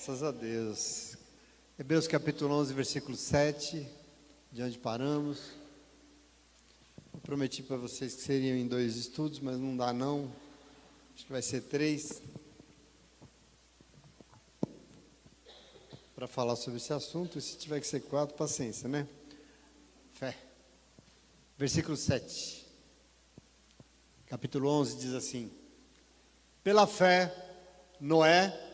Graças a Deus. Hebreus capítulo 11, versículo 7, de onde paramos. Eu prometi para vocês que seriam em 2 estudos, mas não dá não. Acho que vai ser 3. Para falar sobre esse assunto, e se tiver que ser 4, paciência, né? Fé. Versículo 7. Capítulo 11 diz assim: pela fé, Noé,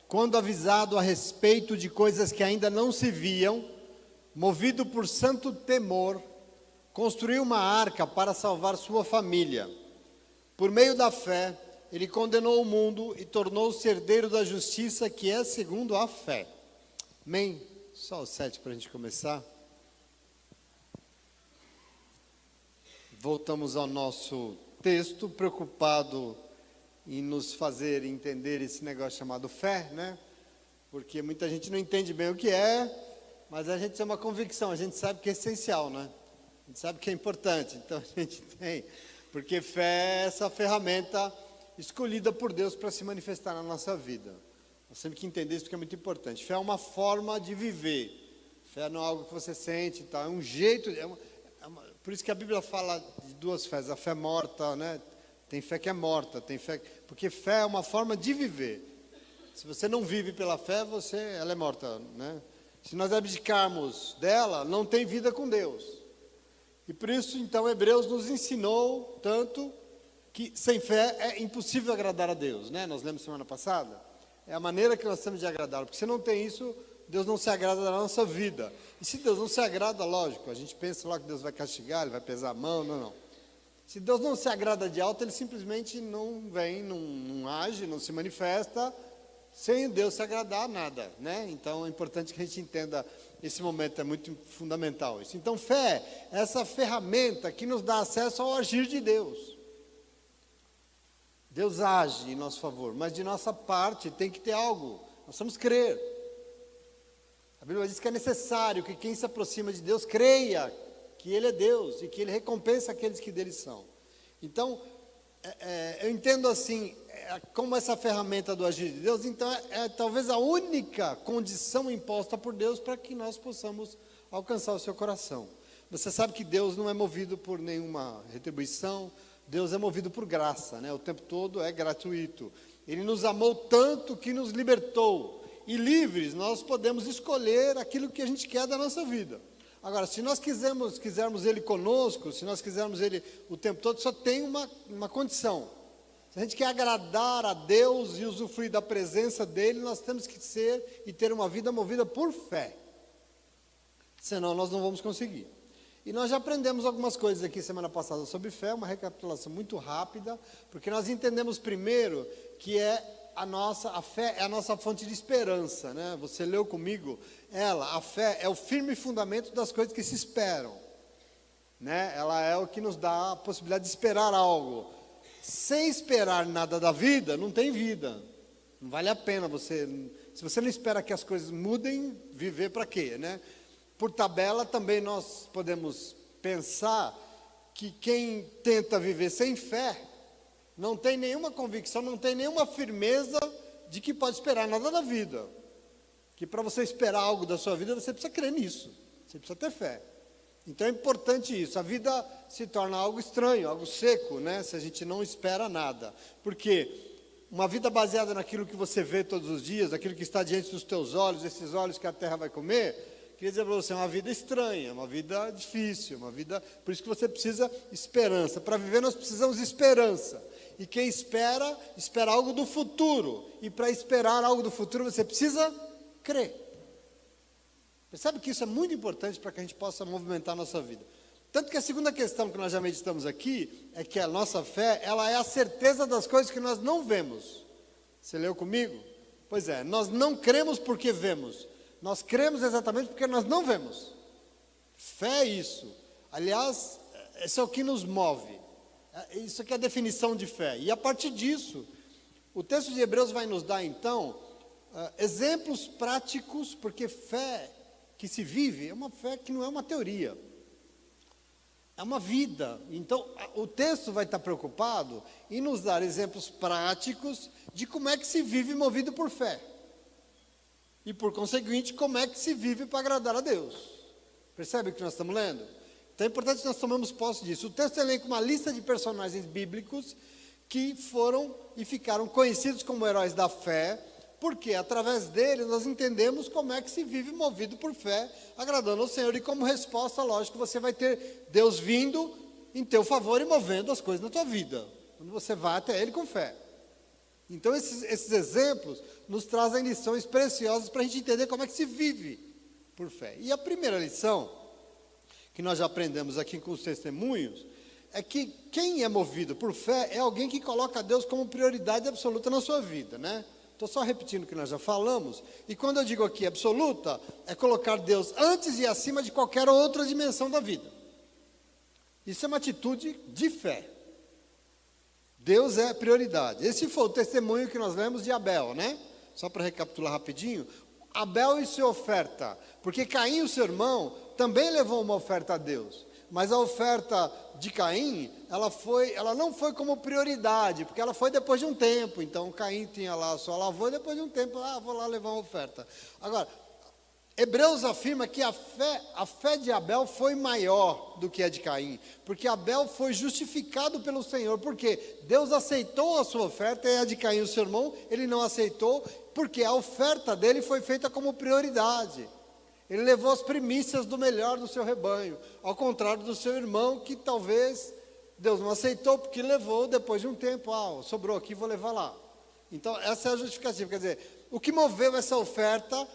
quando avisado a respeito de coisas que ainda não se viam, movido por santo temor, construiu uma arca para salvar sua família. Por meio da fé, ele condenou o mundo e tornou-se herdeiro da justiça, que é segundo a fé. Amém? Só o 7 para a gente começar. Voltamos ao nosso texto, preocupado em nos fazer entender esse negócio chamado fé, né? Porque muita gente não entende bem o que é, mas a gente tem uma convicção, a gente sabe que é essencial, né? A gente sabe que é importante, então a gente tem. Porque fé é essa ferramenta escolhida por Deus para se manifestar na nossa vida. Nós temos que entender isso porque é muito importante. Fé é uma forma de viver. Fé não é algo que você sente, tá? É um jeito, por isso que a Bíblia fala de 2 fés, a fé morta, né? Tem fé que é morta, tem fé, porque fé é uma forma de viver. Se você não vive pela fé, ela é morta, né? Se nós abdicarmos dela, não tem vida com Deus. E por isso, então, Hebreus nos ensinou tanto que sem fé é impossível agradar a Deus, né? Nós lemos semana passada. É a maneira que nós temos de agradá-lo, porque se não tem isso, Deus não se agrada da nossa vida. E se Deus não se agrada, lógico, a gente pensa lá que Deus vai castigar, Ele vai pesar a mão, não. Se Deus não se agrada de alto, Ele simplesmente não vem, não age, não se manifesta, sem Deus se agradar a nada, né? Então é importante que a gente entenda esse momento, é muito fundamental isso. Então fé é essa ferramenta que nos dá acesso ao agir de Deus. Deus age em nosso favor, mas de nossa parte tem que ter algo, nós vamos crer. A Bíblia diz que é necessário que quem se aproxima de Deus creia que Ele é Deus e que Ele recompensa aqueles que dele são. Então, eu entendo assim, como essa ferramenta do agir de Deus, então é talvez a única condição imposta por Deus para que nós possamos alcançar o seu coração. Você sabe que Deus não é movido por nenhuma retribuição, Deus é movido por graça, né? O tempo todo é gratuito. Ele nos amou tanto que nos libertou. E livres, nós podemos escolher aquilo que a gente quer da nossa vida. Agora, se nós quisermos Ele conosco, se nós quisermos Ele o tempo todo, só tem uma condição. Se a gente quer agradar a Deus e usufruir da presença dEle, nós temos que ser e ter uma vida movida por fé. Senão nós não vamos conseguir. E nós já aprendemos algumas coisas aqui semana passada sobre fé, uma recapitulação muito rápida, porque nós entendemos primeiro que a fé é a nossa fonte de esperança, né? Você leu comigo a fé é o firme fundamento das coisas que se esperam, né? Ela é o que nos dá a possibilidade de esperar algo. Sem esperar nada da vida, não tem vida. Não vale a pena se você não espera que as coisas mudem, viver para quê, né? Por tabela também nós podemos pensar que quem tenta viver sem fé não tem nenhuma convicção, não tem nenhuma firmeza de que pode esperar nada da vida. Que para você esperar algo da sua vida, você precisa crer nisso. Você precisa ter fé. Então é importante isso. A vida se torna algo estranho, algo seco, né? Se a gente não espera nada. Porque uma vida baseada naquilo que você vê todos os dias, aquilo que está diante dos teus olhos, esses olhos que a terra vai comer, queria dizer para você, é uma vida estranha, uma vida difícil, uma vida... Por isso que você precisa esperança. Para viver nós precisamos de esperança. E quem espera algo do futuro. E para esperar algo do futuro, você precisa crer. Percebe que isso é muito importante para que a gente possa movimentar a nossa vida. Tanto que a segunda questão que nós já meditamos aqui, é que a nossa fé, ela é a certeza das coisas que nós não vemos. Você leu comigo? Pois é, nós não cremos porque vemos. Nós cremos exatamente porque nós não vemos. Fé é isso. Aliás, esse é o que nos move. Isso aqui é a definição de fé. E a partir disso, o texto de Hebreus vai nos dar, então, exemplos práticos, porque fé que se vive é uma fé que não é uma teoria. É uma vida. Então, o texto vai estar preocupado em nos dar exemplos práticos de como é que se vive movido por fé. E por conseguinte, como é que se vive para agradar a Deus. Percebe o que nós estamos lendo? Então é importante que nós tomemos posse disso. O texto elenca uma lista de personagens bíblicos que foram e ficaram conhecidos como heróis da fé, porque através deles nós entendemos como é que se vive movido por fé, agradando ao Senhor. E como resposta, lógico, você vai ter Deus vindo em teu favor e movendo as coisas na tua vida, quando você vai até Ele com fé. Então esses exemplos nos trazem lições preciosas para a gente entender como é que se vive por fé. E a primeira lição, que nós já aprendemos aqui com os testemunhos, é que quem é movido por fé é alguém que coloca Deus como prioridade absoluta na sua vida, né? Estou só repetindo o que nós já falamos. E quando eu digo aqui absoluta, é colocar Deus antes e acima de qualquer outra dimensão da vida. Isso é uma atitude de fé. Deus é prioridade. Esse foi o testemunho que nós lemos de Abel, né? Só para recapitular rapidinho. Abel e sua oferta. Porque Caim, o seu irmão, também levou uma oferta a Deus. Mas a oferta de Caim, ela não foi como prioridade, porque ela foi depois de um tempo. Então Caim tinha lá a sua lavoura, depois de um tempo, vou lá levar uma oferta. Agora, Hebreus afirma que a fé de Abel foi maior do que a de Caim, porque Abel foi justificado pelo Senhor, porque Deus aceitou a sua oferta, e a de Caim, o seu irmão, ele não aceitou, porque a oferta dele foi feita como prioridade. Ele levou as primícias do melhor do seu rebanho, ao contrário do seu irmão, que talvez Deus não aceitou, porque levou depois de um tempo, sobrou aqui, vou levar lá. Então essa é a justificativa, quer dizer, o que moveu essa oferta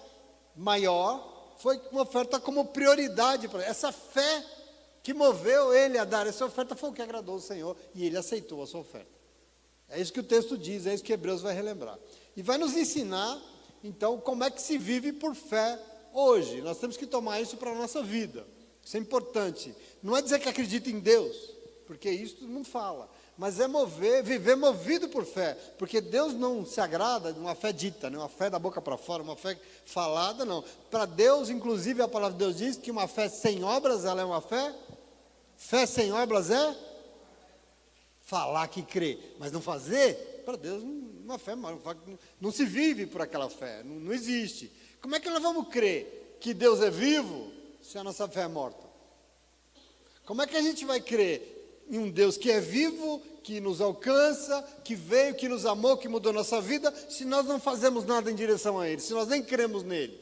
maior foi uma oferta como prioridade para ele. Essa fé que moveu ele a dar essa oferta foi o que agradou o Senhor, e ele aceitou a sua oferta. É isso que o texto diz, é isso que Hebreus vai relembrar. E vai nos ensinar, então, como é que se vive por fé hoje. Nós temos que tomar isso para a nossa vida. Isso é importante. Não é dizer que acredita em Deus, porque isso não fala. Mas é viver movido por fé, porque Deus não se agrada de uma fé dita, né? Uma fé da boca para fora, uma fé falada, não. Para Deus, inclusive, a palavra de Deus diz que uma fé sem obras, ela é uma fé. Fé sem obras é falar que crê, mas não fazer. Para Deus, uma fé não se vive por aquela fé, não existe. Como é que nós vamos crer que Deus é vivo se a nossa fé é morta? Como é que a gente vai crer em um Deus que é vivo, que nos alcança, que veio, que nos amou, que mudou nossa vida, se nós não fazemos nada em direção a Ele, se nós nem cremos nele?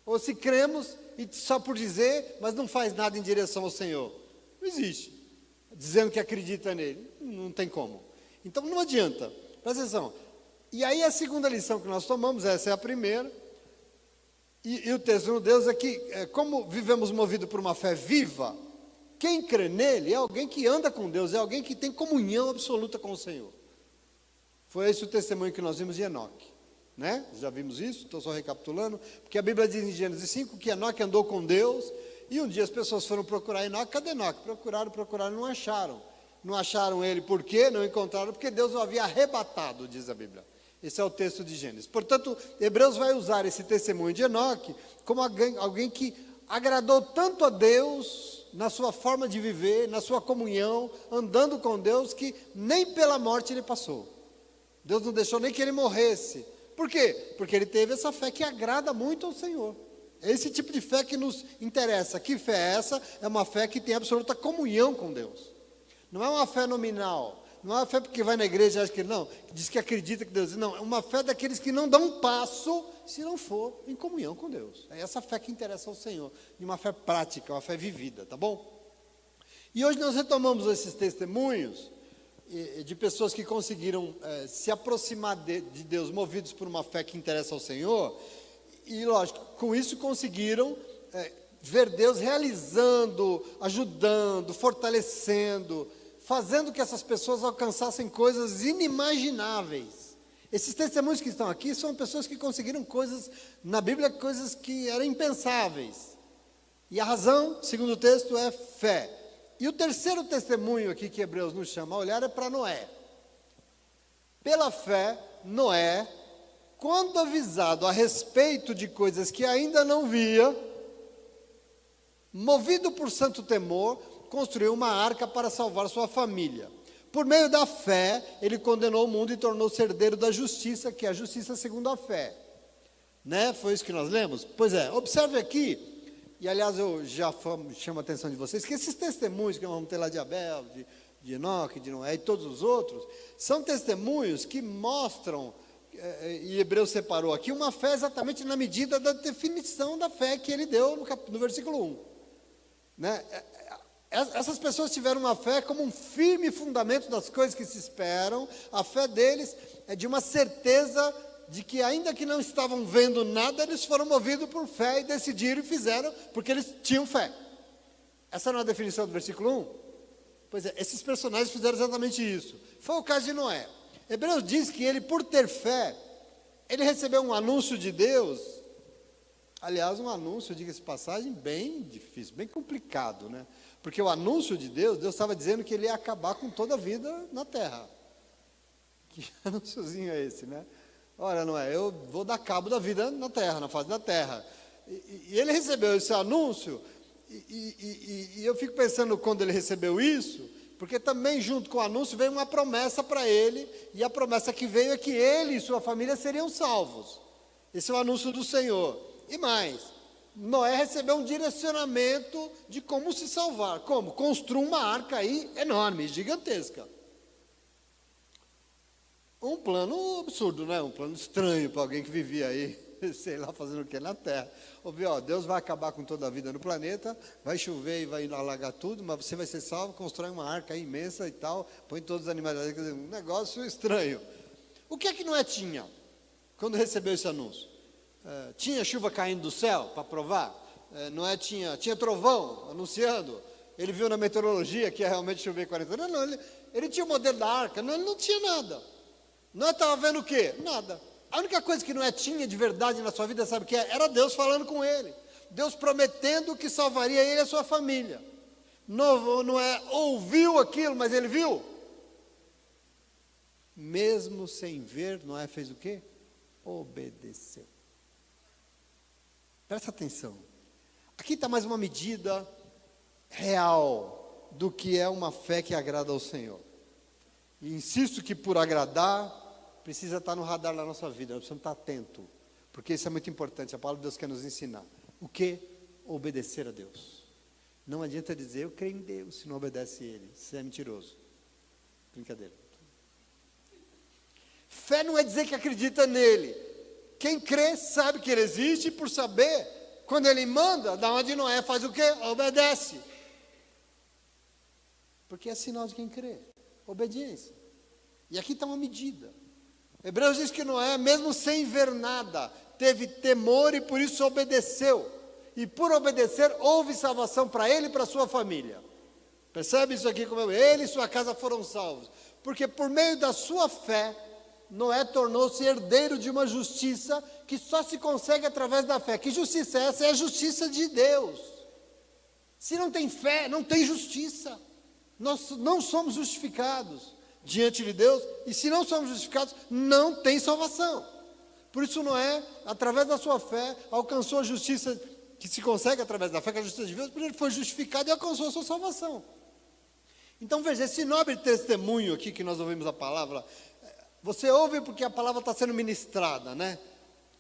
Ou se cremos e só por dizer, mas não faz nada em direção ao Senhor? Não existe. Dizendo que acredita nele, não tem como. Então não adianta, presta atenção. E aí a segunda lição que nós tomamos, essa é a primeira, e o texto de Deus é que, como vivemos movido por uma fé viva, quem crê nele é alguém que anda com Deus, é alguém que tem comunhão absoluta com o Senhor. Foi esse o testemunho que nós vimos de Enoque, né? Já vimos isso, estou só recapitulando, porque a Bíblia diz em Gênesis 5 que Enoque andou com Deus, e um dia as pessoas foram procurar Enoque. Cadê Enoque? Procuraram, não acharam. Não acharam ele por quê? Não encontraram, porque Deus o havia arrebatado, diz a Bíblia. Esse é o texto de Gênesis. Portanto, Hebreus vai usar esse testemunho de Enoque como alguém que agradou tanto a Deus na sua forma de viver, na sua comunhão, andando com Deus, que nem pela morte ele passou. Deus não deixou nem que ele morresse. Por quê? Porque ele teve essa fé que agrada muito ao Senhor. É esse tipo de fé que nos interessa. Que fé é essa? É uma fé que tem absoluta comunhão com Deus. Não é uma fé nominal. Não é uma fé porque vai na igreja e acha que não, que diz que acredita que Deus... Não, é uma fé daqueles que não dão um passo se não for em comunhão com Deus. É essa fé que interessa ao Senhor. E uma fé prática, uma fé vivida, tá bom? E hoje nós retomamos esses testemunhos de pessoas que conseguiram se aproximar de Deus, movidos por uma fé que interessa ao Senhor. E, lógico, com isso conseguiram ver Deus realizando, ajudando, fortalecendo, fazendo que essas pessoas alcançassem coisas inimagináveis. Esses testemunhos que estão aqui são pessoas que conseguiram coisas, na Bíblia, coisas que eram impensáveis. E a razão, segundo o texto, é fé. E o terceiro testemunho aqui que Hebreus nos chama a olhar é para Noé. Pela fé, Noé, quando avisado a respeito de coisas que ainda não via, movido por santo temor, construiu uma arca para salvar sua família. Por meio da fé, ele condenou o mundo e tornou-se herdeiro da justiça, que é a justiça segundo a fé. né? Foi isso que nós lemos? Pois é, observe aqui, e aliás eu já chamo a atenção de vocês, que esses testemunhos que nós vamos ter lá de Abel, de Enoque, de Noé e todos os outros, são testemunhos que mostram, e Hebreus separou aqui, uma fé exatamente na medida da definição da fé que ele deu no versículo 1. Né? Essas pessoas tiveram uma fé como um firme fundamento das coisas que se esperam. A fé deles é de uma certeza de que, ainda que não estavam vendo nada, eles foram movidos por fé e decidiram e fizeram, porque eles tinham fé. Essa não é a definição do versículo 1? Pois é, esses personagens fizeram exatamente isso. Foi o caso de Noé. Hebreus diz que ele, por ter fé, ele recebeu um anúncio de Deus. Aliás, um anúncio, diga-se de passagem, bem difícil, bem complicado, né? Porque o anúncio de Deus estava dizendo que ele ia acabar com toda a vida na terra. Que anúnciozinho é esse, né? Olha, Noé, eu vou dar cabo da vida na terra, na face da terra. E ele recebeu esse anúncio, e eu fico pensando quando ele recebeu isso, porque também junto com o anúncio veio uma promessa para ele, e a promessa que veio é que ele e sua família seriam salvos. Esse é o anúncio do Senhor. E mais, Noé recebeu um direcionamento de como se salvar. Como? Construir uma arca aí enorme, gigantesca. Um plano absurdo, né? Um plano estranho para alguém que vivia aí, sei lá, fazendo o que na terra. Ouviu, ó, Deus vai acabar com toda a vida no planeta, vai chover e vai alagar tudo, mas você vai ser salvo, constrói uma arca aí imensa e tal, põe todos os animais ali, quer dizer, um negócio estranho. O que é que Noé tinha quando recebeu esse anúncio? Tinha chuva caindo do céu para provar? Noé tinha trovão anunciando? Ele viu na meteorologia que ia realmente chover 40 anos? Não, ele tinha o modelo da arca? Não, ele não tinha nada. Noé estava vendo o quê? Nada. A única coisa que Noé tinha de verdade na sua vida, sabe o que é? Era Deus falando com ele. Deus prometendo que salvaria ele e a sua família. Noé ouviu aquilo, mas ele viu? Mesmo sem ver, Noé fez o quê? Obedeceu. Presta atenção. Aqui está mais uma medida real do que é uma fé que agrada ao Senhor. E insisto que por agradar, precisa estar no radar da nossa vida, nós precisamos estar atento, porque isso é muito importante, a palavra de Deus quer nos ensinar. O que? Obedecer a Deus. Não adianta dizer, eu creio em Deus, se não obedece a Ele, isso é mentiroso. Brincadeira. Fé não é dizer que acredita nele. Quem crê sabe que ele existe, e por saber, quando ele manda, da onde Noé faz o quê? Obedece. Porque é sinal de quem crê. Obediência. E aqui está uma medida. Hebreus diz que Noé, mesmo sem ver nada, teve temor e por isso obedeceu. E por obedecer, houve salvação para ele e para sua família. Percebe isso aqui como ele e sua casa foram salvos? Porque por meio da sua fé, Noé tornou-se herdeiro de uma justiça que só se consegue através da fé. Que justiça é essa? É a justiça de Deus. Se não tem fé, não tem justiça. Nós não somos justificados diante de Deus, e se não somos justificados, não tem salvação. Por isso Noé, através da sua fé, alcançou a justiça que se consegue através da fé, que é a justiça de Deus, porque ele foi justificado e alcançou a sua salvação. Então veja, esse nobre testemunho aqui que nós ouvimos a palavra, você ouve porque a palavra está sendo ministrada, né?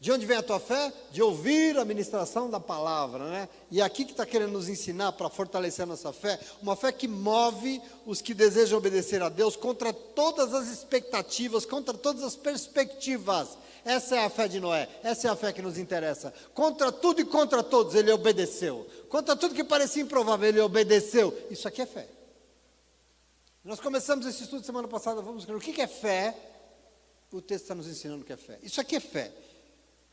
De onde vem a tua fé? De ouvir a ministração da palavra, né? E aqui que está querendo nos ensinar para fortalecer a nossa fé, uma fé que move os que desejam obedecer a Deus contra todas as expectativas, contra todas as perspectivas. Essa é a fé de Noé, essa é a fé que nos interessa. Contra tudo e contra todos ele obedeceu. Contra tudo que parecia improvável ele obedeceu. Isso aqui é fé. Nós começamos esse estudo semana passada, vamos ver o que é fé. O texto está nos ensinando o que é fé. Isso aqui é fé.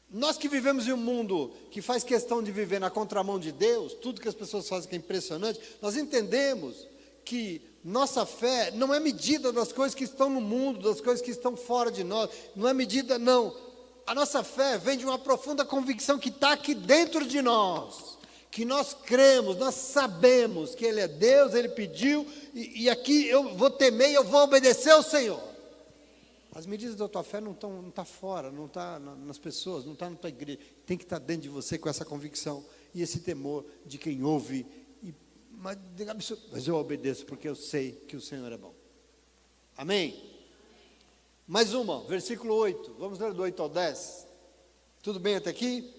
Nós que vivemos em um mundo que faz questão de viver na contramão de Deus, tudo que as pessoas fazem que é impressionante, nós entendemos que nossa fé não é medida das coisas que estão no mundo, das coisas que estão fora de nós, não é medida, não. A nossa fé vem de uma profunda convicção que está aqui dentro de nós, que nós cremos, nós sabemos que Ele é Deus, Ele pediu, e aqui eu vou temer e eu vou obedecer ao Senhor. As medidas da tua fé não está fora, não está nas pessoas, não está na tua igreja. Tem que estar dentro de você com essa convicção e esse temor de quem ouve. Mas eu obedeço porque eu sei que o Senhor é bom. Amém? Mais uma, versículo 8. Vamos ler do 8 ao 10. Tudo bem até aqui?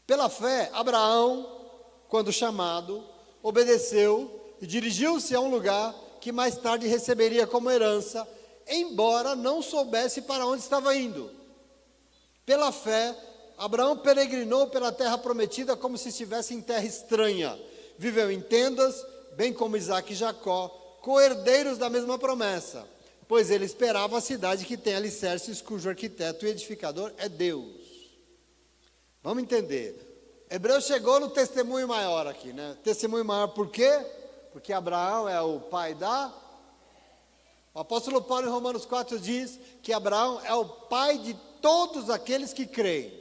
Pela fé, Abraão, quando chamado, obedeceu e dirigiu-se a um lugar que mais tarde receberia como herança, embora não soubesse para onde estava indo. Pela fé, Abraão peregrinou pela terra prometida como se estivesse em terra estranha. Viveu em tendas, bem como Isaque e Jacó, co-herdeiros da mesma promessa, pois ele esperava a cidade que tem alicerces, cujo arquiteto e edificador é Deus. Vamos entender. Hebreus chegou no testemunho maior aqui, né? Testemunho maior por quê? Porque Abraão é o pai da... O apóstolo Paulo em Romanos 4 diz que Abraão é o pai de todos aqueles que creem.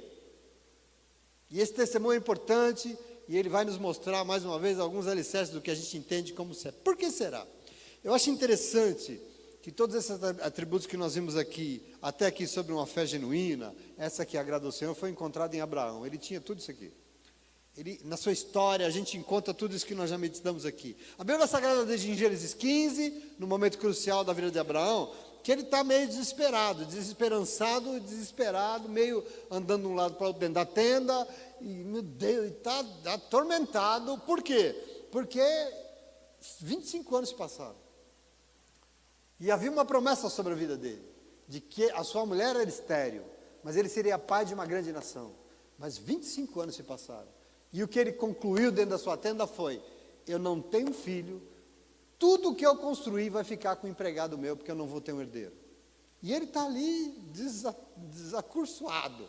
E esse testemunho é importante e ele vai nos mostrar mais uma vez alguns alicerces do que a gente entende como ser. Por que será? Eu acho interessante que todos esses atributos que nós vimos aqui, até aqui sobre uma fé genuína, essa que agrada ao Senhor, foi encontrada em Abraão. Ele tinha tudo isso aqui. Ele, na sua história, a gente encontra tudo isso que nós já meditamos aqui. A Bíblia Sagrada diz em Gênesis 15, no momento crucial da vida de Abraão, que ele está meio desesperado, desesperado, meio andando de um lado para o outro dentro da tenda, e meu Deus, está atormentado. Por quê? Porque 25 anos se passaram. E havia uma promessa sobre a vida dele, de que a sua mulher era estéril, mas ele seria pai de uma grande nação. Mas 25 anos se passaram. E o que ele concluiu dentro da sua tenda foi: eu não tenho filho, tudo que eu construí vai ficar com o empregado meu, porque eu não vou ter um herdeiro. E ele está ali desacursoado.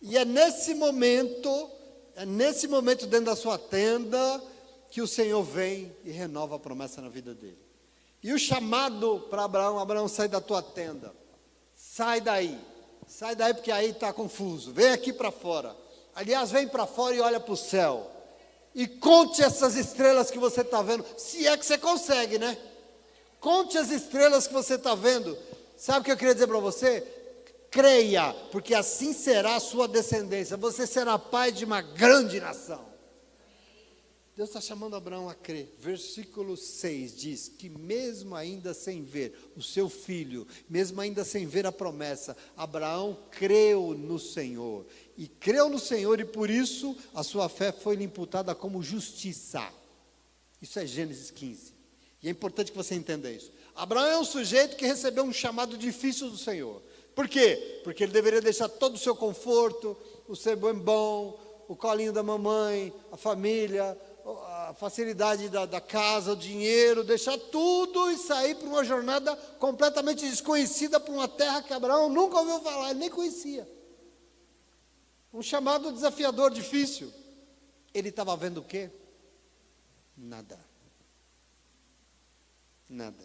E é nesse momento dentro da sua tenda, que o Senhor vem e renova a promessa na vida dele. E o chamado para Abraão: Abraão, sai da tua tenda, sai daí porque aí está confuso, vem aqui para fora. Aliás, vem para fora e olha para o céu, e conte essas estrelas que você está vendo, se é que você consegue, né? Conte as estrelas que você está vendo. Sabe o que eu queria dizer para você? Creia, porque assim será a sua descendência, você será pai de uma grande nação. Deus está chamando Abraão a crer. Versículo 6 diz que mesmo ainda sem ver o seu filho, mesmo ainda sem ver a promessa, Abraão creu no Senhor. E creu no Senhor, e por isso a sua fé foi-lhe imputada como justiça. Isso é Gênesis 15. E é importante que você entenda isso. Abraão é um sujeito que recebeu um chamado difícil do Senhor. Por quê? Porque ele deveria deixar todo o seu conforto, o seu bom, o colinho da mamãe, a família, a facilidade da casa, o dinheiro, deixar tudo e sair para uma jornada completamente desconhecida, para uma terra que Abraão nunca ouviu falar, ele nem conhecia. Um chamado desafiador, difícil. Ele estava vendo o quê? Nada. Nada.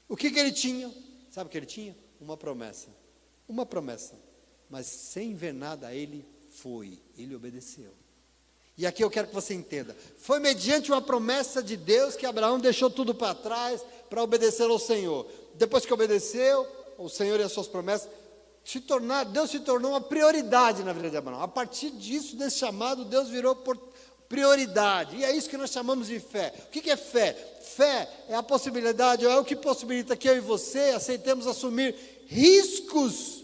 O que ele tinha? Sabe o que ele tinha? Uma promessa. Uma promessa. Mas sem ver nada, ele foi. Ele obedeceu. E aqui eu quero que você entenda. Foi mediante uma promessa de Deus que Abraão deixou tudo para trás para obedecer ao Senhor. Depois que obedeceu, o Senhor e as suas promessas, Deus se tornou uma prioridade na vida de Abraão. A partir disso, desse chamado, Deus virou por prioridade. E é isso que nós chamamos de fé. O que é fé? Fé é a possibilidade, ou é o que possibilita que eu e você aceitemos assumir riscos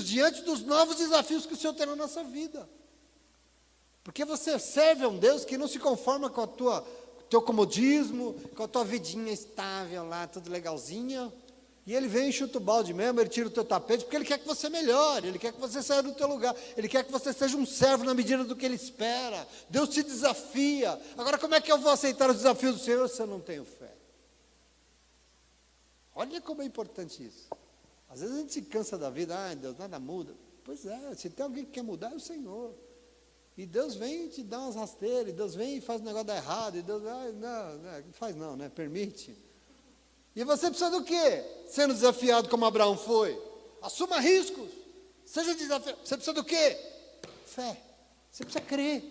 diante dos novos desafios que o Senhor tem na nossa vida. Porque você serve a um Deus que não se conforma com o teu comodismo, com a tua vidinha estável lá, tudo legalzinha. E ele vem e chuta o balde mesmo, ele tira o teu tapete, porque ele quer que você melhore, ele quer que você saia do teu lugar, ele quer que você seja um servo na medida do que ele espera. Deus te desafia. Agora, como é que eu vou aceitar os desafios do Senhor se eu não tenho fé? Olha como é importante isso. Às vezes a gente se cansa da vida, Deus, nada muda. Pois é, se tem alguém que quer mudar, é o Senhor. E Deus vem e te dá umas rasteiras, e Deus vem e faz o negócio dar errado, e Deus não faz não, né? Permite. E você precisa do quê? Sendo desafiado como Abraão foi. Assuma riscos. Seja desafiado. Você precisa do quê? Fé. Você precisa crer.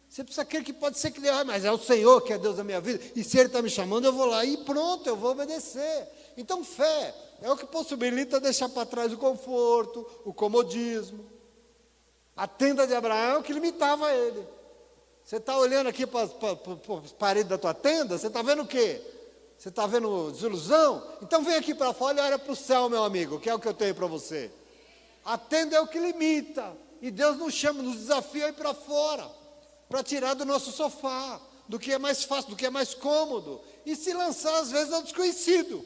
Você precisa crer que pode ser que Deus, mas é o Senhor que é Deus da minha vida, e se Ele está me chamando, eu vou lá e pronto, eu vou obedecer. Então fé é o que possibilita deixar para trás o conforto, o comodismo. A tenda de Abraão é o que limitava ele. Você está olhando aqui para as paredes da tua tenda, você está vendo o quê? Você está vendo desilusão? Então vem aqui para fora e olha para o céu, meu amigo, que é o que eu tenho para você. A tenda é o que limita. E Deus nos chama, nos desafia a ir para fora, para tirar do nosso sofá, do que é mais fácil, do que é mais cômodo, e se lançar às vezes ao desconhecido.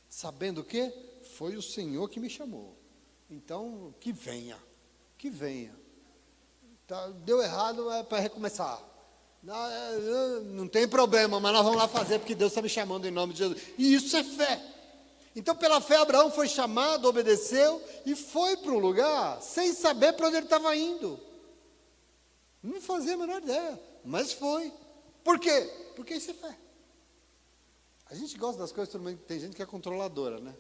Sabendo o quê? Foi o Senhor que me chamou. Então, que venha. Que venha. Tá, deu errado, é para recomeçar. Não tem problema, mas nós vamos lá fazer, porque Deus está me chamando em nome de Jesus. E isso é fé. Então, pela fé, Abraão foi chamado, obedeceu, e foi para um lugar, sem saber para onde ele estava indo. Não fazia a menor ideia, mas foi. Por quê? Porque isso é fé. A gente gosta das coisas, tem gente que é controladora, né?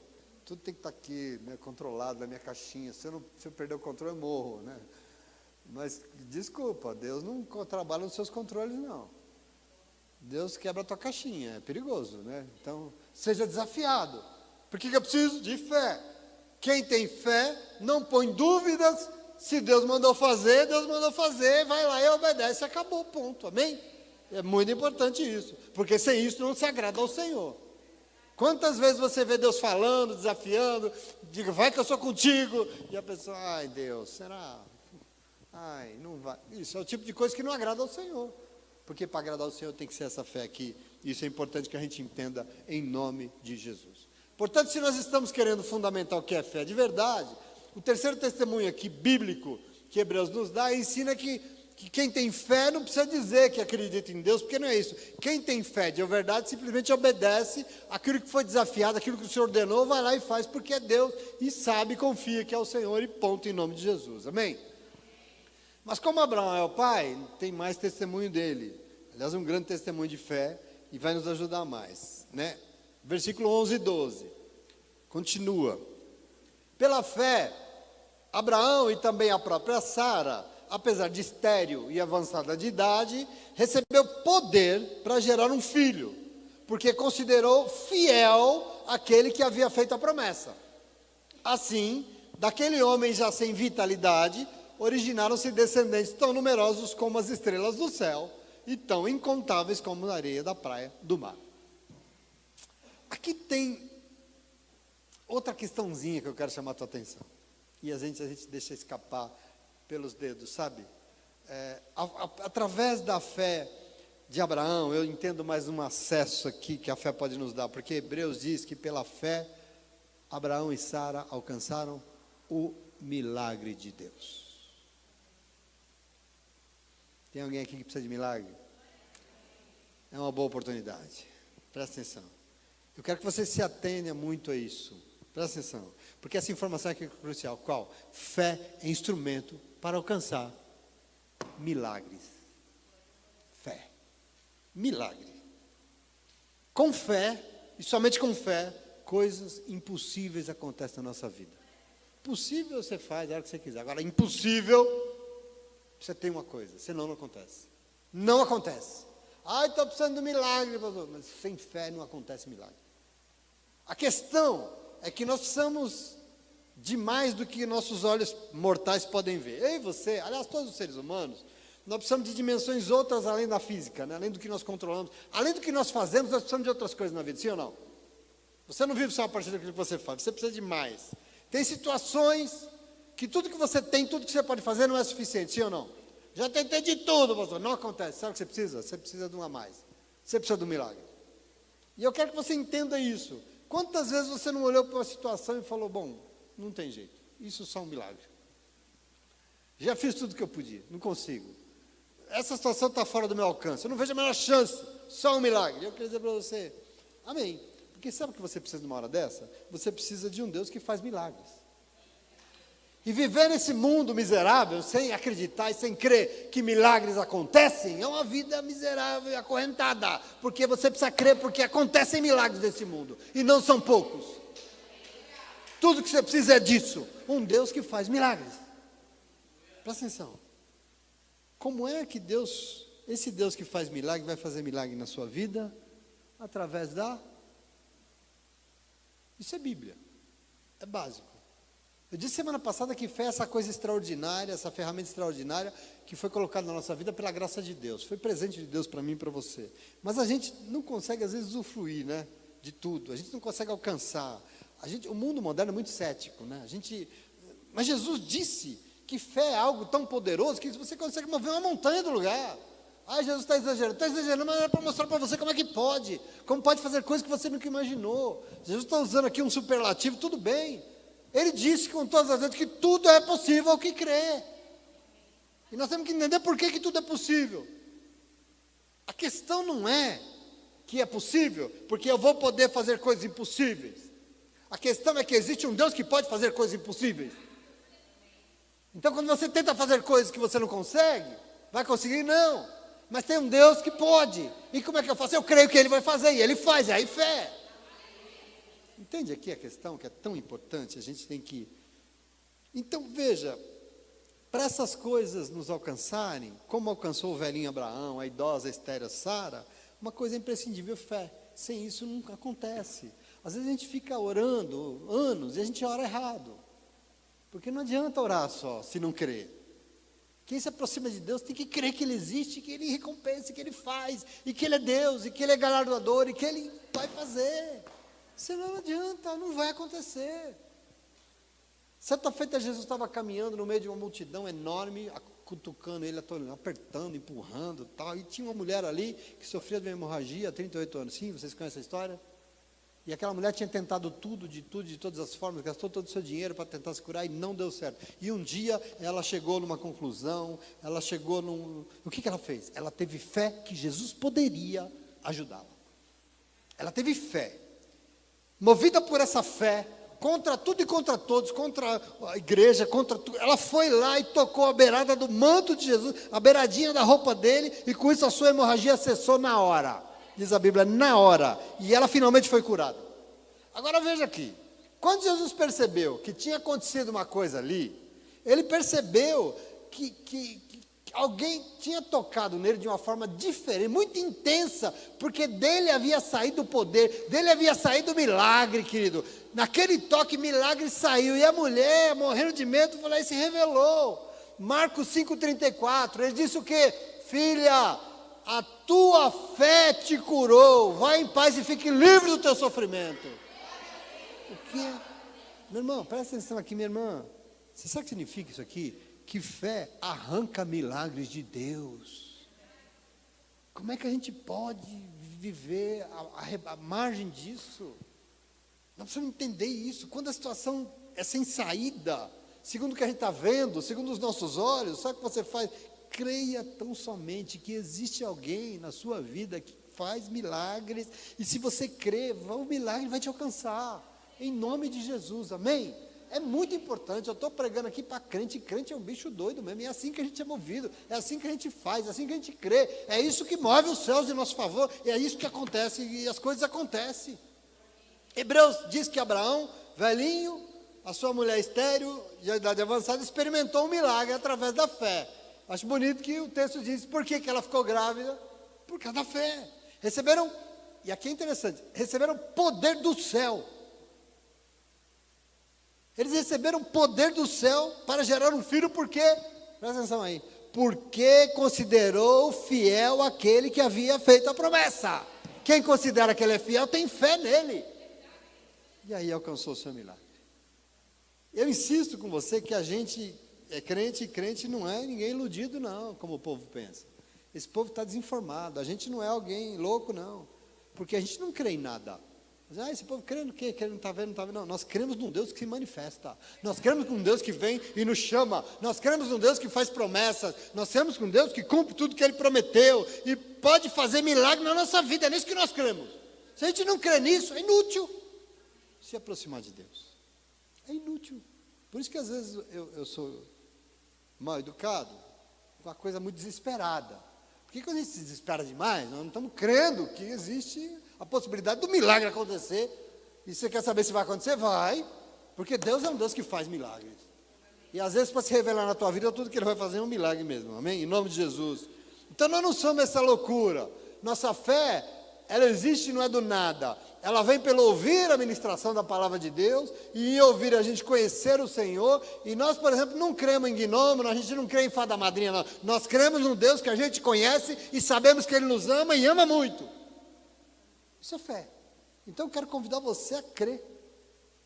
Tudo tem que estar aqui, né, controlado na minha caixinha. Se eu perder o controle, eu morro, né? Mas, desculpa, Deus não trabalha nos seus controles, não. Deus quebra a tua caixinha, é perigoso, né? Então, seja desafiado. Por que eu preciso? De fé. Quem tem fé, não põe dúvidas. Se Deus mandou fazer, vai lá e obedece, acabou, ponto, amém? É muito importante isso, porque sem isso não se agrada ao Senhor. Quantas vezes você vê Deus falando, desafiando, diga, vai que eu sou contigo, e a pessoa, ai Deus, será? Ai, não vai. Isso é o tipo de coisa que não agrada ao Senhor, porque para agradar ao Senhor tem que ser essa fé aqui. Isso é importante que a gente entenda em nome de Jesus. Portanto, se nós estamos querendo fundamentar o que é fé de verdade, o terceiro testemunho aqui, bíblico, que Hebreus nos dá, ensina que quem tem fé não precisa dizer que acredita em Deus, porque não é isso. Quem tem fé de verdade simplesmente obedece aquilo que foi desafiado, aquilo que o Senhor ordenou, vai lá e faz porque é Deus, e sabe, confia que é o Senhor, e ponto, em nome de Jesus, amém? Mas como Abraão é o pai, tem mais testemunho dele, aliás, um grande testemunho de fé, e vai nos ajudar mais, né? Versículo 11 e 12, continua. Pela fé, Abraão e também a própria Sara, apesar de estéril e avançada de idade, recebeu poder para gerar um filho, porque considerou fiel aquele que havia feito a promessa. Assim, daquele homem já sem vitalidade, originaram-se descendentes tão numerosos como as estrelas do céu e tão incontáveis como a areia da praia do mar. Aqui tem outra questãozinha que eu quero chamar a tua atenção. E a gente deixa escapar pelos dedos, sabe? Através da fé de Abraão, eu entendo mais um acesso aqui que a fé pode nos dar, porque Hebreus diz que pela fé, Abraão e Sara alcançaram o milagre de Deus. Tem alguém aqui que precisa de milagre? É uma boa oportunidade. Presta atenção. Eu quero que você se atenha muito a isso. Presta atenção. Porque essa informação aqui é crucial. Qual? Fé é instrumento para alcançar milagres. Fé. Milagre. Com fé, e somente com fé, coisas impossíveis acontecem na nossa vida. Possível você faz a hora que você quiser. Agora, impossível, você tem uma coisa, senão não acontece. Não acontece. Estou precisando de um milagre, pastor. Mas sem fé não acontece milagre. A questão é que nós precisamos de mais do que nossos olhos mortais podem ver. Eu e você, aliás, todos os seres humanos, nós precisamos de dimensões outras além da física, né? Além do que nós controlamos, além do que nós fazemos, nós precisamos de outras coisas na vida, sim ou não? Você não vive só a partir daquilo que você faz, você precisa de mais. Tem situações que tudo que você tem, tudo que você pode fazer não é suficiente, sim ou não? Já tentei de tudo, pastor, não acontece. Sabe o que você precisa? Você precisa de um a mais. Você precisa de um milagre. E eu quero que você entenda isso. Quantas vezes você não olhou para uma situação e falou, bom, não tem jeito, isso é só um milagre. Já fiz tudo que eu podia, não consigo. Essa situação está fora do meu alcance, eu não vejo a menor chance, só um milagre. Eu quero dizer para você, amém. Porque sabe o que você precisa de uma hora dessa? Você precisa de um Deus que faz milagres. E viver nesse mundo miserável, sem acreditar e sem crer que milagres acontecem, é uma vida miserável e acorrentada. Porque você precisa crer, porque acontecem milagres nesse mundo. E não são poucos. Tudo que você precisa é disso. Um Deus que faz milagres. Presta atenção. Como é que Deus, esse Deus que faz milagre, vai fazer milagre na sua vida? Através da... Isso é Bíblia. É básico. Eu disse semana passada que fé é essa coisa extraordinária, essa ferramenta extraordinária que foi colocada na nossa vida pela graça de Deus. Foi presente de Deus para mim e para você. Mas a gente não consegue, às vezes, usufruir, né, de tudo. A gente não consegue alcançar. O mundo moderno é muito cético, né? A gente Mas Jesus disse que fé é algo tão poderoso que você consegue mover uma montanha do lugar. Ah, Jesus está exagerando, mas é para mostrar para você como é que pode, como pode fazer coisas que você nunca imaginou. Jesus está usando aqui um superlativo, tudo bem. Ele disse com todas as vezes que tudo é possível ao que crê. E nós temos que entender por que tudo é possível. A questão não é que é possível, porque eu vou poder fazer coisas impossíveis. A questão é que existe um Deus que pode fazer coisas impossíveis. Então, quando você tenta fazer coisas que você não consegue, vai conseguir? Não. Mas tem um Deus que pode. E como é que eu faço? Eu creio que Ele vai fazer, e Ele faz, é aí fé. Entende aqui a questão que é tão importante? A gente tem que... Então, veja, para essas coisas nos alcançarem, como alcançou o velhinho Abraão, a idosa estéril Sara, uma coisa é imprescindível, fé. Sem isso nunca acontece. Às vezes a gente fica orando anos e a gente ora errado. Porque não adianta orar só, se não crer. Quem se aproxima de Deus tem que crer que Ele existe, que Ele recompensa, que Ele faz, e que Ele é Deus, e que Ele é galardoador, e que Ele vai fazer. Senão não adianta, não vai acontecer. Certa feita Jesus estava caminhando no meio de uma multidão enorme, cutucando ele, apertando, empurrando, tal, e tinha uma mulher ali que sofria de uma hemorragia há 38 anos. Sim, vocês conhecem a história? E aquela mulher tinha tentado tudo, de todas as formas, gastou todo o seu dinheiro para tentar se curar e não deu certo. E um dia ela chegou numa conclusão, ela chegou num... O que ela fez? Ela teve fé que Jesus poderia ajudá-la. Ela teve fé. Movida por essa fé, contra tudo e contra todos, contra a igreja, contra tudo, ela foi lá e tocou a beirada do manto de Jesus, a beiradinha da roupa dele, e com isso a sua hemorragia cessou na hora. Diz a Bíblia, na hora. E ela finalmente foi curada. Agora veja aqui. Quando Jesus percebeu que tinha acontecido uma coisa ali, ele percebeu que alguém tinha tocado nele de uma forma diferente, muito intensa, porque dele havia saído o poder, dele havia saído o milagre, querido. Naquele toque, milagre saiu. E a mulher, morrendo de medo, foi lá e se revelou. Marcos 5,34, ele disse o quê? Filha, a tua fé te curou, vai em paz e fique livre do teu sofrimento. O quê? Meu irmão, presta atenção aqui, minha irmã. Você sabe o que significa isso aqui? Que fé arranca milagres de Deus. Como é que a gente pode viver à margem disso? Nós precisamos entender isso. Quando a situação é sem saída, segundo o que a gente está vendo, segundo os nossos olhos, sabe o que você faz? Creia tão somente que existe alguém na sua vida que faz milagres, e se você crer, o milagre vai te alcançar, em nome de Jesus, amém? É muito importante, eu estou pregando aqui para crente, e crente é um bicho doido mesmo, e é assim que a gente é movido, é assim que a gente faz, é assim que a gente crê, é isso que move os céus em nosso favor, e é isso que acontece, e as coisas acontecem. Hebreus diz que Abraão, velhinho, a sua mulher estéril, de idade avançada, experimentou um milagre através da fé. Acho bonito que o texto diz, por que ela ficou grávida? Por causa da fé. Receberam, e aqui é interessante, receberam poder do céu. Eles receberam poder do céu para gerar um filho, por quê? Presta atenção aí. Porque considerou fiel aquele que havia feito a promessa. Quem considera que ele é fiel tem fé nele. E aí alcançou o seu milagre. Eu insisto com você que a gente é crente, e crente não é ninguém iludido não, como o povo pensa. Esse povo está desinformado, a gente não é alguém louco não, porque a gente não crê em nada. Mas, esse povo crê no quê? Que ele não está vendo, não está vendo. Não, nós cremos num Deus que se manifesta, nós cremos num Deus que vem e nos chama, nós cremos num Deus que faz promessas, nós cremos num Deus que cumpre tudo que Ele prometeu, e pode fazer milagre na nossa vida, é nisso que nós cremos. Se a gente não crê nisso, é inútil se aproximar de Deus, é inútil. Por isso que às vezes eu sou mal educado, uma coisa muito desesperada. Porque quando a gente se desespera demais, nós não estamos crendo que existe a possibilidade do milagre acontecer. E você quer saber se vai acontecer? Vai. Porque Deus é um Deus que faz milagres. E às vezes para se revelar na tua vida, tudo que Ele vai fazer é um milagre mesmo. Amém? Em nome de Jesus. Então nós não somos essa loucura. Nossa fé, ela existe e não é do nada. Ela vem pelo ouvir a ministração da palavra de Deus, e em ouvir a gente conhecer o Senhor. E nós, por exemplo, não cremos em gnomo, a gente não crê em fada madrinha, não. Nós cremos num Deus que a gente conhece e sabemos que Ele nos ama e ama muito. Isso é fé. Então eu quero convidar você a crer.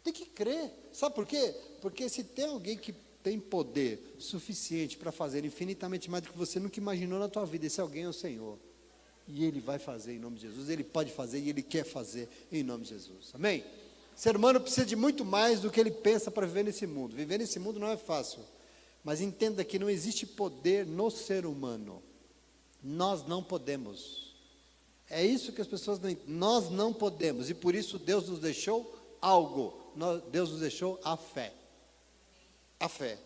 Tem que crer. Sabe por quê? Porque se tem alguém que tem poder suficiente para fazer infinitamente mais do que você nunca imaginou na tua vida, esse alguém é o Senhor. E Ele vai fazer em nome de Jesus, Ele pode fazer e Ele quer fazer em nome de Jesus. Amém? O ser humano precisa de muito mais do que ele pensa para viver nesse mundo. Viver nesse mundo não é fácil. Mas entenda que não existe poder no ser humano. Nós não podemos. É isso que as pessoas não entendem. Nós não podemos. E por isso Deus nos deixou algo. Deus nos deixou a fé. A fé.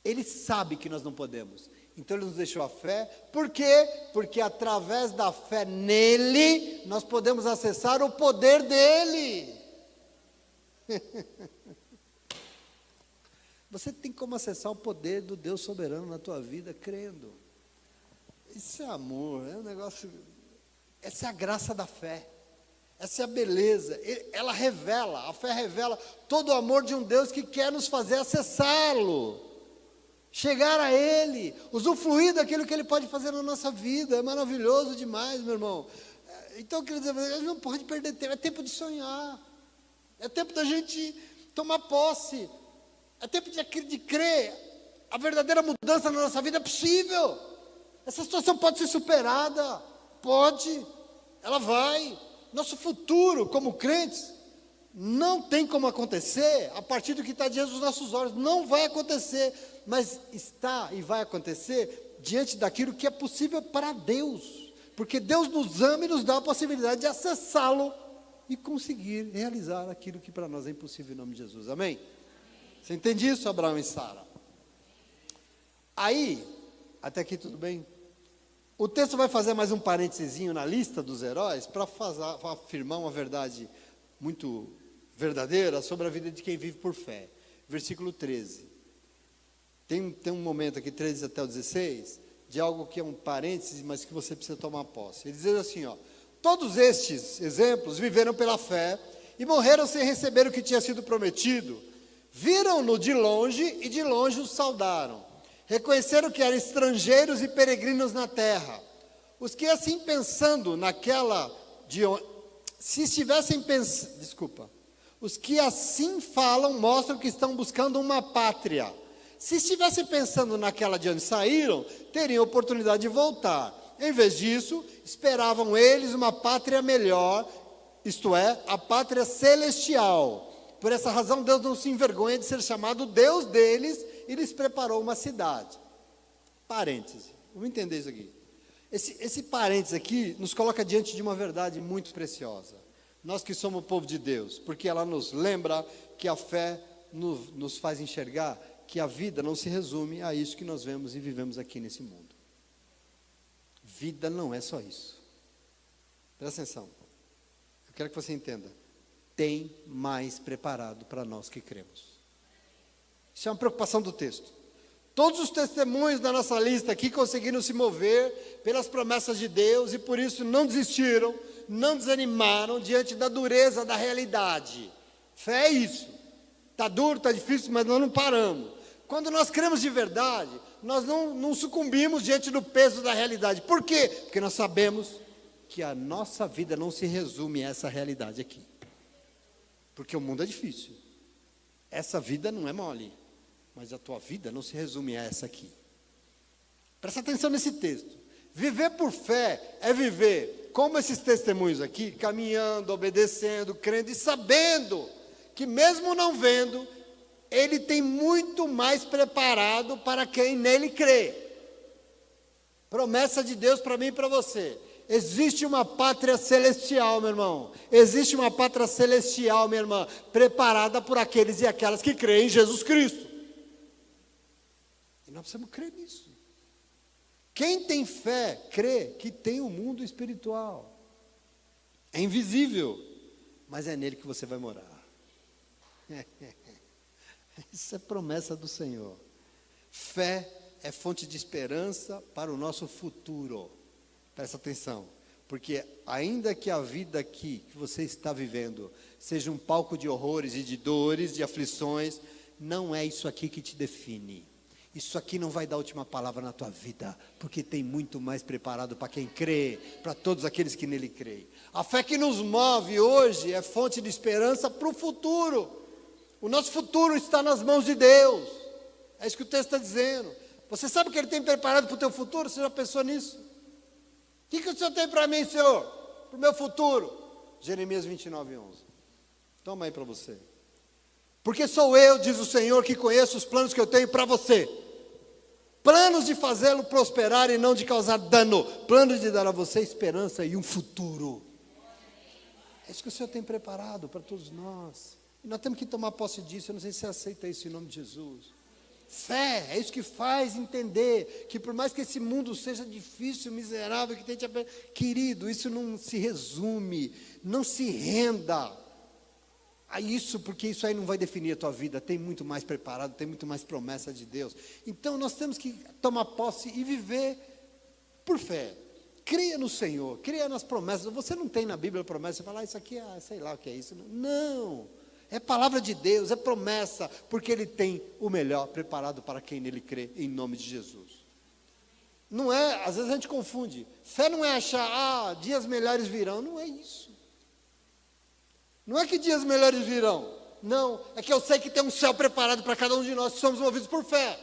Ele sabe que nós não podemos. Então Ele nos deixou a fé. Por quê? Porque através da fé nele, nós podemos acessar o poder dele. Você tem como acessar o poder do Deus soberano na tua vida, crendo. Isso é amor, é um negócio. Essa é a graça da fé. Essa é a beleza. Ela revela, a fé revela todo o amor de um Deus que quer nos fazer acessá-lo. Chegar a Ele, usufruir daquilo que Ele pode fazer na nossa vida. É maravilhoso demais, meu irmão. Então, eu quero dizer, a gente não pode perder tempo. É tempo de sonhar. É tempo da gente tomar posse. É tempo de crer. A verdadeira mudança na nossa vida é possível. Essa situação pode ser superada. Pode. Ela vai. Nosso futuro como crentes não tem como acontecer a partir do que está diante dos nossos olhos. Não vai acontecer. Mas está e vai acontecer diante daquilo que é possível para Deus. Porque Deus nos ama e nos dá a possibilidade de acessá-lo e conseguir realizar aquilo que para nós é impossível em nome de Jesus. Amém? Você entende isso, Abraão e Sara? Aí, até aqui tudo bem? O texto vai fazer mais um parênteses na lista dos heróis para afirmar uma verdade muito verdadeira sobre a vida de quem vive por fé. Versículo 13. Tem um momento aqui, 13 até o 16, de algo que é um parênteses, mas que você precisa tomar posse. Ele diz assim, ó: todos estes exemplos viveram pela fé e morreram sem receber o que tinha sido prometido. Viram-no de longe e de longe o saudaram. Reconheceram que eram estrangeiros e peregrinos na terra. Os que assim pensando naquela se estivessem pensando, os que assim falam mostram que estão buscando uma pátria. Se estivessem pensando naquela de onde saíram, teriam oportunidade de voltar. Em vez disso, esperavam eles uma pátria melhor, isto é, a pátria celestial. Por essa razão, Deus não se envergonha de ser chamado Deus deles e lhes preparou uma cidade. Parêntese, vamos entender isso aqui. Esse parêntese aqui nos coloca diante de uma verdade muito preciosa. Nós que somos o povo de Deus, porque ela nos lembra que a fé nos faz enxergar que a vida não se resume a isso que nós vemos e vivemos aqui nesse mundo. Vida não é só isso. Presta atenção. Eu quero que você entenda. Tem mais preparado para nós que cremos. Isso é uma preocupação do texto. Todos os testemunhos da nossa lista aqui conseguiram se mover pelas promessas de Deus e por isso não desistiram, não desanimaram diante da dureza da realidade. Fé é isso. Está duro, está difícil, mas nós não paramos. Quando nós cremos de verdade, nós não sucumbimos diante do peso da realidade. Por quê? Porque nós sabemos que a nossa vida não se resume a essa realidade aqui. Porque o mundo é difícil. Essa vida não é mole. Mas a tua vida não se resume a essa aqui. Presta atenção nesse texto. Viver por fé é viver como esses testemunhos aqui, caminhando, obedecendo, crendo e sabendo que mesmo não vendo, Ele tem muito mais preparado para quem nele crê. Promessa de Deus para mim e para você. Existe uma pátria celestial, meu irmão. Existe uma pátria celestial, minha irmã, preparada por aqueles e aquelas que creem em Jesus Cristo. E nós precisamos crer nisso. Quem tem fé, crê que tem um mundo espiritual. É invisível, mas é nele que você vai morar. Isso é promessa do Senhor. Fé é fonte de esperança para o nosso futuro. Presta atenção, porque ainda que a vida aqui que você está vivendo seja um palco de horrores e de dores, de aflições, não é isso aqui que te define. Isso aqui não vai dar a última palavra na tua vida, porque tem muito mais preparado para quem crê, para todos aqueles que nele creem. A fé que nos move hoje é fonte de esperança para o futuro. O nosso futuro está nas mãos de Deus. É isso que o texto está dizendo. Você sabe o que Ele tem preparado para o teu futuro? Você já pensou nisso? O que o Senhor tem para mim, Senhor? Para o meu futuro? Jeremias 29:11. Toma aí para você. Porque sou eu, diz o Senhor, que conheço os planos que eu tenho para você. Planos de fazê-lo prosperar e não de causar dano. Planos de dar a você esperança e um futuro. É isso que o Senhor tem preparado para todos nós. E nós temos que tomar posse disso. Eu não sei se você aceita isso em nome de Jesus. Fé, é isso que faz entender que por mais que esse mundo seja difícil, miserável, que tente, querido, isso não se resume, não se renda a isso, porque isso aí não vai definir a tua vida. Tem muito mais preparado, tem muito mais promessa de Deus. Então nós temos que tomar posse e viver por fé. Creia no Senhor, creia nas promessas. Você não tem na Bíblia promessa, você fala, isso aqui é, sei lá o que é isso. Não, é palavra de Deus, é promessa, porque Ele tem o melhor preparado para quem nele crê, em nome de Jesus. Não é, às vezes a gente confunde. Fé não é achar, dias melhores virão. Não é isso. Não é que dias melhores virão. Não, é que eu sei que tem um céu preparado para cada um de nós que somos movidos por fé.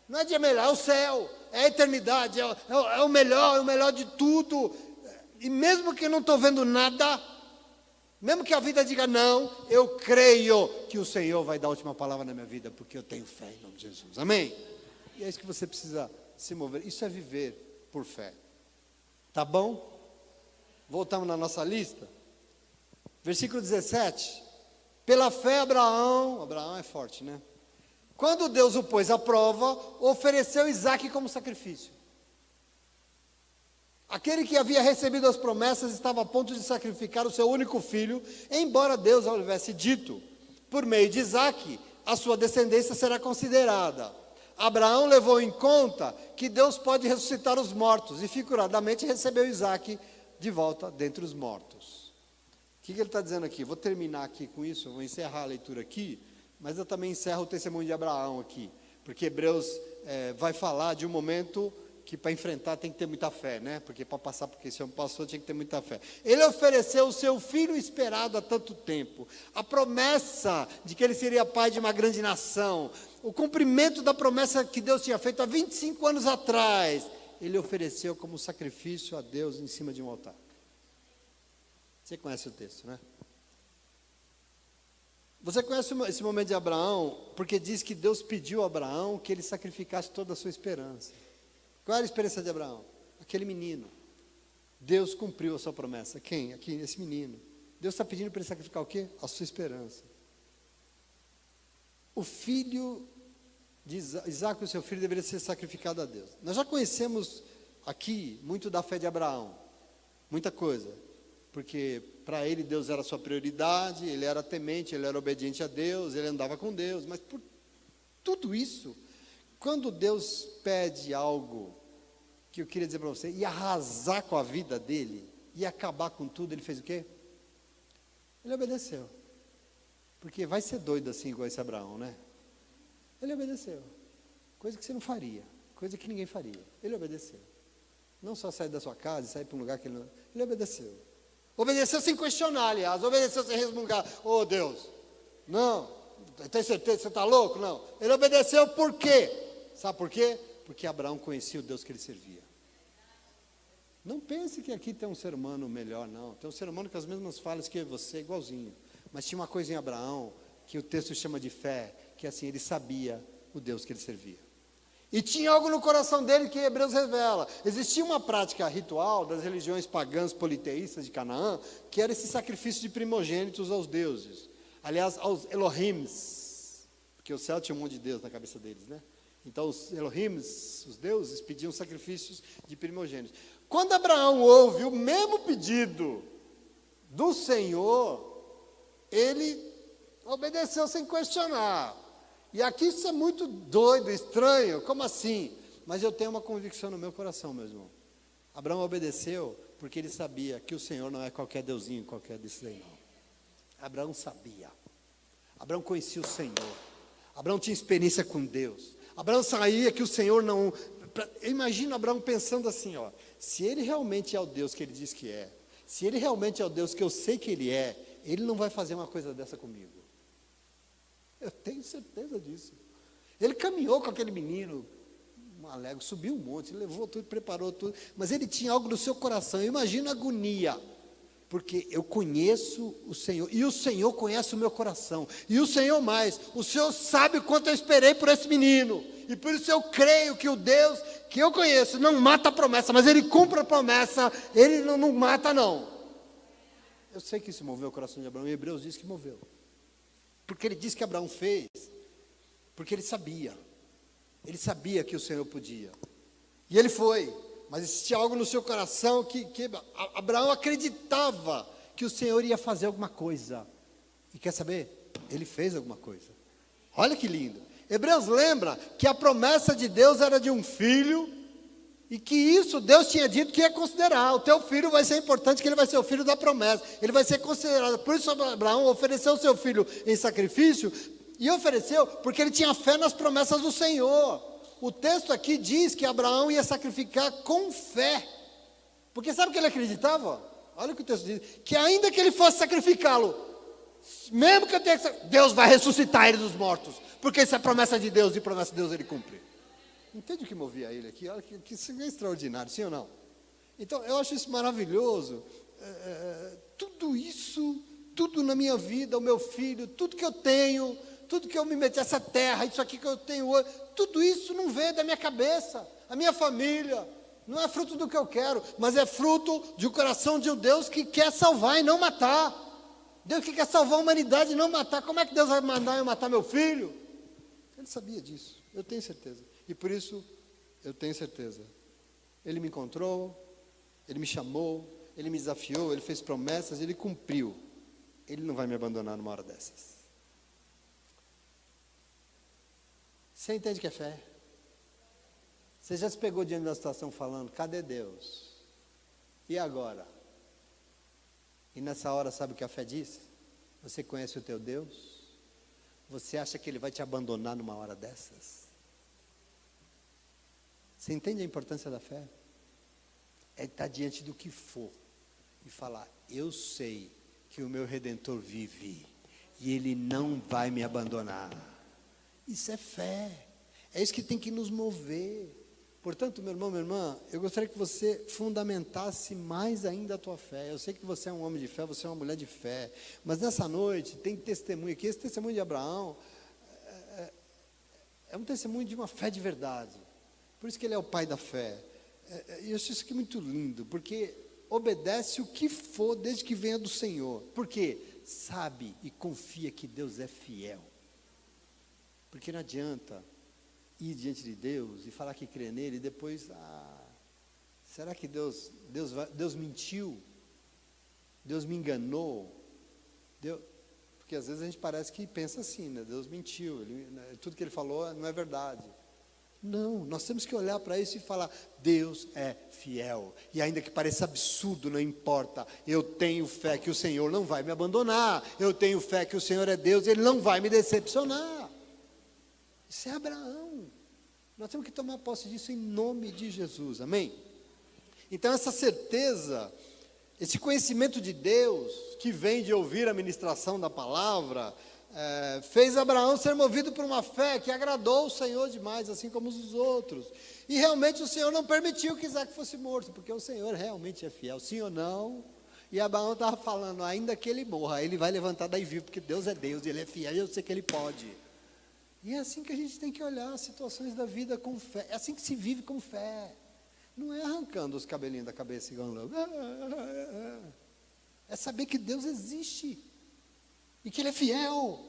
Não é dia melhor, é o céu, é a eternidade, é o melhor de tudo. E mesmo que eu não estou vendo nada, mesmo que a vida diga não, eu creio que o Senhor vai dar a última palavra na minha vida, porque eu tenho fé em nome de Jesus. Amém? E é isso que você precisa se mover. Isso é viver por fé. Tá bom? Voltamos na nossa lista. Versículo 17. Pela fé Abraão é forte, né? Quando Deus o pôs à prova, ofereceu Isaque como sacrifício. Aquele que havia recebido as promessas estava a ponto de sacrificar o seu único filho, embora Deus houvesse dito, por meio de Isaque, a sua descendência será considerada. Abraão levou em conta que Deus pode ressuscitar os mortos, e figuradamente recebeu Isaque de volta dentre os mortos. O que ele está dizendo aqui? Vou terminar aqui com isso, eu vou encerrar a leitura aqui, mas eu também encerro o testemunho de Abraão aqui, porque Hebreus vai falar de um momento que para enfrentar tem que ter muita fé, né? Porque para passar, porque esse homem passou, tinha que ter muita fé. Ele ofereceu o seu filho esperado há tanto tempo, a promessa de que ele seria pai de uma grande nação, o cumprimento da promessa que Deus tinha feito há 25 anos atrás, ele ofereceu como sacrifício a Deus em cima de um altar. Você conhece o texto, né? Você conhece esse momento de Abraão, porque diz que Deus pediu a Abraão que ele sacrificasse toda a sua esperança. Qual era a esperança de Abraão? Aquele menino. Deus cumpriu a sua promessa. Quem? Aqui, esse menino. Deus está pedindo para ele sacrificar o quê? A sua esperança. O filho de Isaque, o seu filho, deveria ser sacrificado a Deus. Nós já conhecemos aqui muito da fé de Abraão. Muita coisa. Porque para ele Deus era a sua prioridade, ele era temente, ele era obediente a Deus, ele andava com Deus. Mas por tudo isso, quando Deus pede algo que eu queria dizer para você, ia arrasar com a vida dele, ia acabar com tudo, ele fez o quê? Ele obedeceu. Porque vai ser doido assim igual esse Abraão, né? Ele obedeceu. Coisa que você não faria, coisa que ninguém faria. Ele obedeceu. Não só sair da sua casa e sair para um lugar que ele não... Ele obedeceu. Obedeceu sem questionar, aliás. Obedeceu sem resmungar. Oh, Deus. Não. Tem certeza que você está louco? Não. Ele obedeceu por quê? Sabe por quê? Porque Abraão conhecia o Deus que ele servia. Não pense que aqui tem um ser humano melhor, não. Tem um ser humano com as mesmas falhas que você, igualzinho. Mas tinha uma coisa em Abraão, que o texto chama de fé, que assim, ele sabia o Deus que ele servia. E tinha algo no coração dele que Hebreus revela. Existia uma prática ritual das religiões pagãs politeístas de Canaã, que era esse sacrifício de primogênitos aos deuses. Aliás, aos Elohims, porque o céu tinha um monte de Deus na cabeça deles, né? Então os Elohims, os deuses, pediam sacrifícios de primogênitos. Quando Abraão ouve o mesmo pedido do Senhor, ele obedeceu sem questionar. E aqui isso é muito doido, estranho, como assim? Mas eu tenho uma convicção no meu coração, meu irmão. Abraão obedeceu porque ele sabia que o Senhor não é qualquer deusinho, qualquer desse aí não. Abraão sabia. Abraão conhecia o Senhor. Abraão tinha experiência com Deus. Abraão sabia que o Senhor não... Eu imagino Abraão pensando assim, ó, se ele realmente é o Deus que ele diz que é, se ele realmente é o Deus que eu sei que ele é, ele não vai fazer uma coisa dessa comigo. Eu tenho certeza disso. Ele caminhou com aquele menino, um alego, subiu um monte, levou tudo, preparou tudo, mas ele tinha algo no seu coração. Eu imagino a agonia, porque eu conheço o Senhor, e o Senhor conhece o meu coração, e o Senhor mais, o Senhor sabe o quanto eu esperei por esse menino, e por isso eu creio que o Deus que eu conheço não mata a promessa, mas Ele cumpre a promessa, Ele não mata não. Eu sei que isso moveu o coração de Abraão, e Hebreus diz que moveu, porque ele diz que Abraão fez, porque ele sabia que o Senhor podia, e ele foi. Mas existia algo no seu coração que Abraão acreditava que o Senhor ia fazer alguma coisa. E quer saber? Ele fez alguma coisa. Olha que lindo. Hebreus lembra que a promessa de Deus era de um filho, e que isso Deus tinha dito que ia considerar. O teu filho vai ser importante, que ele vai ser o filho da promessa. Ele vai ser considerado. Por isso Abraão ofereceu o seu filho em sacrifício, e ofereceu porque ele tinha fé nas promessas do Senhor. O texto aqui diz que Abraão ia sacrificar com fé, porque sabe o que ele acreditava? Olha o que o texto diz, que ainda que ele fosse sacrificá-lo, mesmo que eu tenha que, Deus vai ressuscitar ele dos mortos, porque isso é promessa de Deus, e promessa de Deus ele cumpre. Entende o que movia ele aqui? Olha que isso é extraordinário, sim ou não? Então eu acho isso maravilhoso. Tudo isso, tudo na minha vida, o meu filho, tudo que eu tenho, tudo que eu me meti, essa terra, isso aqui que eu tenho hoje, tudo isso não veio da minha cabeça. A minha família não é fruto do que eu quero, mas é fruto de um coração de um Deus que quer salvar e não matar. Deus que quer salvar a humanidade e não matar. Como é que Deus vai mandar eu matar meu filho? Ele sabia disso, eu tenho certeza. E por isso, eu tenho certeza. Ele me encontrou, Ele me chamou, Ele me desafiou, Ele fez promessas, Ele cumpriu. Ele não vai me abandonar numa hora dessas. Você entende que é fé? Você já se pegou diante da situação falando, cadê Deus? E agora? E nessa hora, sabe o que a fé diz? Você conhece o teu Deus? Você acha que Ele vai te abandonar numa hora dessas? Você entende a importância da fé? É estar diante do que for e falar, eu sei que o meu Redentor vive e Ele não vai me abandonar. Isso é fé, é isso que tem que nos mover. Portanto, meu irmão, minha irmã, eu gostaria que você fundamentasse mais ainda a tua fé. Eu sei que você é um homem de fé, você é uma mulher de fé, mas nessa noite tem testemunho aqui. Esse testemunho de Abraão é um testemunho de uma fé de verdade. Por isso que ele é o pai da fé. E eu acho isso aqui muito lindo, porque obedece o que for, desde que venha do Senhor. Porque sabe e confia que Deus é fiel. Porque não adianta ir diante de Deus e falar que crê nele e depois, será que Deus mentiu? Deus me enganou? Porque às vezes a gente parece que pensa assim, né? Deus mentiu, tudo que ele falou não é verdade. Não, nós temos que olhar para isso e falar, Deus é fiel, e ainda que pareça absurdo, não importa, eu tenho fé que o Senhor não vai me abandonar, eu tenho fé que o Senhor é Deus, Ele não vai me decepcionar. Isso é Abraão. Nós temos que tomar posse disso em nome de Jesus, amém? Então essa certeza, esse conhecimento de Deus, que vem de ouvir a ministração da palavra, fez Abraão ser movido por uma fé que agradou o Senhor demais, assim como os outros. E realmente o Senhor não permitiu que Isaac fosse morto, porque o Senhor realmente é fiel, sim ou não? E Abraão estava falando, ainda que ele morra, ele vai levantar daí vivo, porque Deus é Deus, Ele é fiel, e eu sei que Ele pode. E é assim que a gente tem que olhar as situações da vida com fé. É assim que se vive com fé. Não é arrancando os cabelinhos da cabeça igual louco. É saber que Deus existe. E que Ele é fiel.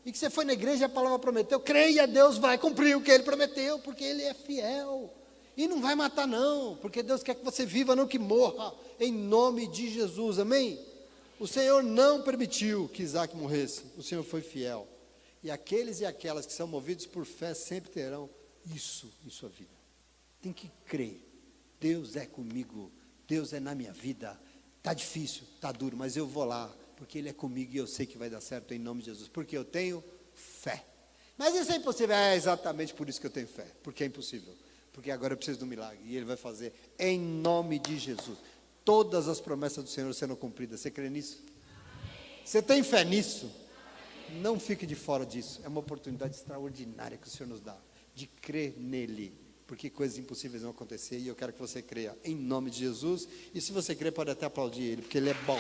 E que você foi na igreja e a palavra prometeu. Creia, Deus vai cumprir o que Ele prometeu. Porque Ele é fiel. E não vai matar não. Porque Deus quer que você viva, não que morra. Em nome de Jesus, amém? O Senhor não permitiu que Isaac morresse. O Senhor foi fiel. E aqueles e aquelas que são movidos por fé sempre terão isso em sua vida. Tem que crer. Deus é comigo. Deus é na minha vida. Está difícil, está duro, mas eu vou lá. Porque Ele é comigo e eu sei que vai dar certo em nome de Jesus. Porque eu tenho fé. Mas isso é impossível. É exatamente por isso que eu tenho fé. Porque é impossível. Porque agora eu preciso de um milagre. E Ele vai fazer em nome de Jesus. Todas as promessas do Senhor serão cumpridas. Você crê nisso? Você tem fé nisso? não fique de fora disso. É uma oportunidade extraordinária que o Senhor nos dá, de crer nele, porque coisas impossíveis vão acontecer, e eu quero que você creia, em nome de Jesus. E se você crer, pode até aplaudir ele, porque ele é bom,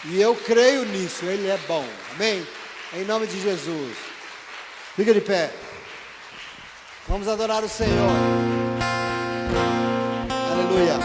e eu creio nisso, ele é bom, amém? Em nome de Jesus, fica de pé, vamos adorar o Senhor, aleluia.